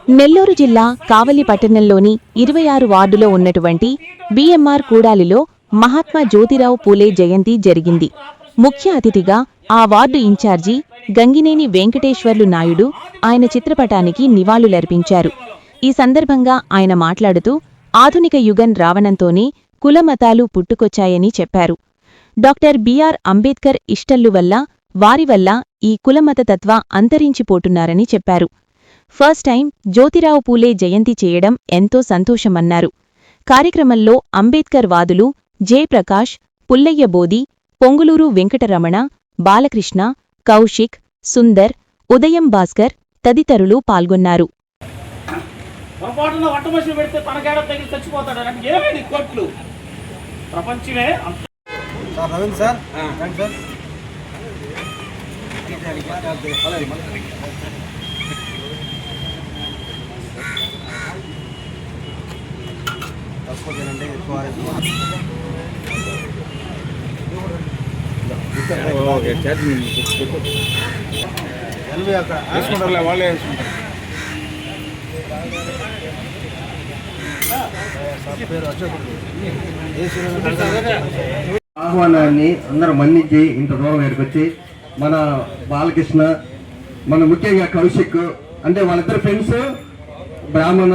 నెల్లూరు జిల్లా కావలి పట్టణంలోని 26 వార్డులో ఉన్నటువంటి బీఎంఆర్ కూడాలిలో మహాత్మా జ్యోతిరావు పూలే జయంతి జరిగింది. ముఖ్య అతిథిగా ఆ వార్డు ఇన్ఛార్జి గంగినేని వెంకటేశ్వర్లు నాయుడు ఆయన చిత్రపటానికి నివాళులర్పించారు. ఈ సందర్భంగా ఆయన మాట్లాడుతూ ఆధునిక యుగం రావణంతోనే కులమతాలు పుట్టుకొచ్చాయని చెప్పారు. డాక్టర్ బిఆర్ అంబేద్కర్ ఇష్టల్లు వల్ల వారి వల్ల ఈ కులమతతత్వ అంతరించిపోతున్నారని చెప్పారు. ఫస్ట్ టైం జ్యోతిరావు పూలే జయంతి చేయడం ఎంతో సంతోషమన్నారు. కార్యక్రమంలో అంబేద్కర్ వాదులు జయప్రకాష్, పుల్లయ్య బోది, పొంగులూరు వెంకటరమణ, బాలకృష్ణ, కౌశిక్, సుందర్, ఉదయం భాస్కర్ తదితరులు పాల్గొన్నారు. ఆహ్వానాన్ని అందరూ మన్నించి ఇంత దూరం ఏడుకొచ్చి మన బాలకృష్ణ, మన ముఖ్యంగా కౌశిక్, అంటే వాళ్ళిద్దరు ఫ్రెండ్స్ బ్రాహ్మణ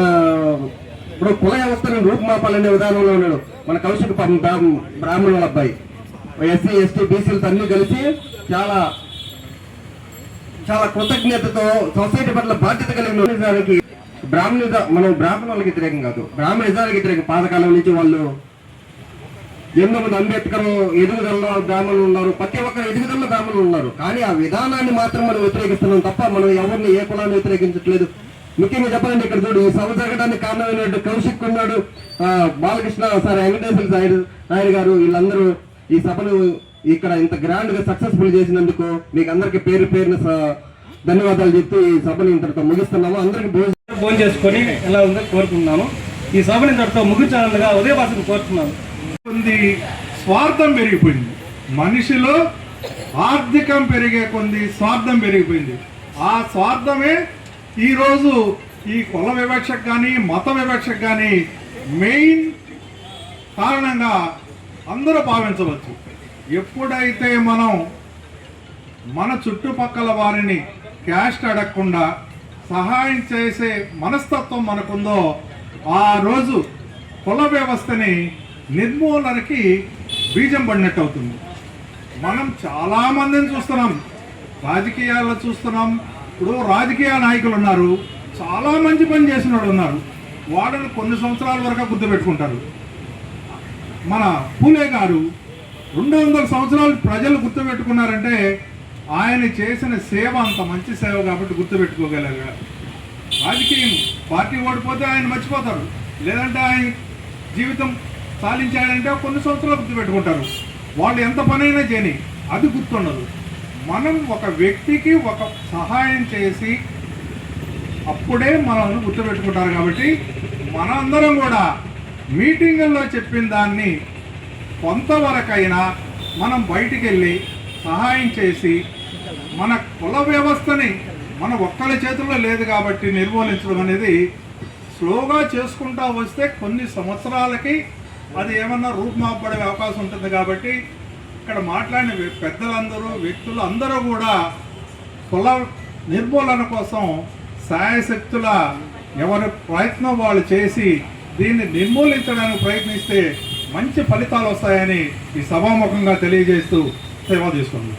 ఇప్పుడు కుల వ్యవస్థను రూపుమాపాలనే విధానంలో ఉన్నాడు. మన కౌశిక్ బ్రాహ్మణుల అబ్బాయి, ఎస్సీ ఎస్టీ బీసీలతో అన్ని కలిసి చాలా చాలా కృతజ్ఞతతో సొసైటీ పట్ల బాధ్యత కలిగిన మనం బ్రాహ్మణులకు వ్యతిరేకం కాదు, బ్రాహ్మణిజానికి వ్యతిరేకం. పాతకాలం నుంచి వాళ్ళు ఎన్నో మంది అంబేద్కర్ ఎదుగుదలలో బ్రాహ్మణులు ఉన్నారు, ప్రతి ఒక్కరు ఎదుగుదలలో బ్రాహ్మణులు ఉన్నారు. కానీ ఆ విధానాన్ని మాత్రం మనం వ్యతిరేకిస్తున్నాం తప్ప మనం ఎవరిని ఏ కులాన్ని వ్యతిరేకించట్లేదు. ముఖ్యంగా చెప్పాలంటే ఇక్కడ చూడు, ఈ సభ జరగడానికి కారణమైనట్టు కౌశిక్ ఉన్నాడు, బాలకృష్ణ సార్, వెంకటేశ్వర నాయుడు గారు, వీళ్ళందరూ ఈ సభను ఇక్కడ ఇంత గ్రాండ్ గా సక్సెస్ఫుల్ చేసినందుకు మీకు అందరికి పేరు పేరున ధన్యవాదాలు చెప్తూ ఈ సభని ఇంతటితో ముగిస్తున్నాము. అందరికి భోజనం చేసుకొని ఎలా ఉందో కోరుకుంటున్నాము. ఈ సభని ఇంతటితో ముగించాలన్నగా ఉదయభాషను కోరుతున్నాను. కొంది స్వార్థం పెరిగిపోయింది, మనిషిలో ఆర్థికం పెరిగే కొంది స్వార్థం పెరిగిపోయింది. ఆ స్వార్థమే ఈరోజు ఈ కుల వివక్షకు కానీ మత వివక్షకు కానీ మెయిన్ కారణంగా అందరూ భావించవచ్చు. ఎప్పుడైతే మనం మన చుట్టుపక్కల వారిని క్యాస్ట్ అడగకుండా సహాయం చేసే మనస్తత్వం మనకుందో ఆ రోజు కుల వ్యవస్థని నిర్మూలనకి బీజం పడినట్టు అవుతుంది. మనం చాలామందిని చూస్తున్నాం, రాజకీయాల్లో చూస్తున్నాం. ఇప్పుడు రాజకీయ నాయకులు ఉన్నారు, చాలా మంచి పని చేసిన వాళ్ళు ఉన్నారు, వాళ్ళని కొన్ని సంవత్సరాల వరకు గుర్తుపెట్టుకుంటారు. మన పూలే గారు 200 సంవత్సరాలు ప్రజలు గుర్తుపెట్టుకున్నారంటే ఆయన చేసిన సేవ అంత మంచి సేవ కాబట్టి గుర్తుపెట్టుకోగలిగారు. రాజకీయం పార్టీ ఓడిపోతే ఆయన మర్చిపోతారు, లేదంటే ఆయన జీవితం సాధించాడంటే కొన్ని సంవత్సరాలు గుర్తుపెట్టుకుంటారు. వాళ్ళు ఎంత పనైనా చేయని అది గుర్తుండదు. మనం ఒక వ్యక్తికి ఒక సహాయం చేసి అప్పుడే మనల్ని గుర్తుపెట్టుకుంటారు. కాబట్టి మనందరం కూడా మీటింగుల్లో చెప్పిన దాన్ని కొంతవరకైనా మనం బయటికి వెళ్ళి సహాయం చేసి మన కుల వ్యవస్థని మన ఒక్కరి చేతుల్లో లేదు కాబట్టి నిర్మూలించడం అనేది స్లోగా చేసుకుంటూ వస్తే కొన్ని సంవత్సరాలకి అది ఏమన్నా రూపుమాపడే అవకాశం ఉంటుంది. కాబట్టి ఇక్కడ మాట్లాడిన పెద్దలందరూ వ్యక్తులు అందరూ కూడా కుల నిర్మూలన కోసం శాయశక్తుల ఎవరి ప్రయత్నం వాళ్ళు చేసి దీన్ని నిర్మూలించడానికి ప్రయత్నిస్తే మంచి ఫలితాలు వస్తాయని ఈ సభాముఖంగా తెలియజేస్తూ సేవ తీసుకున్నాం.